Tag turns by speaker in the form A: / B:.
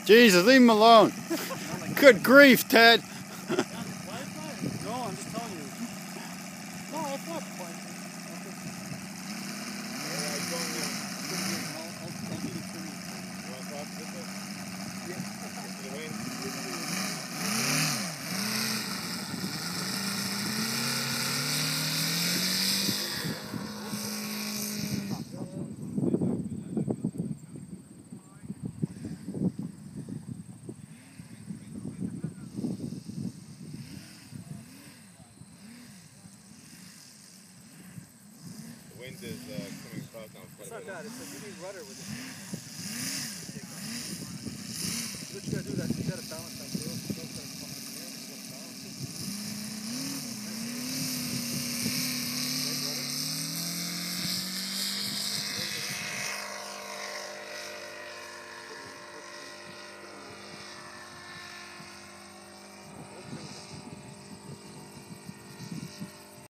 A: Jesus, leave him alone. Good grief, Ted.
B: No, I'm just telling you. No, it's not pointing.
C: Wind is coming south now.
B: It's not bad. It's like you need rudder with it.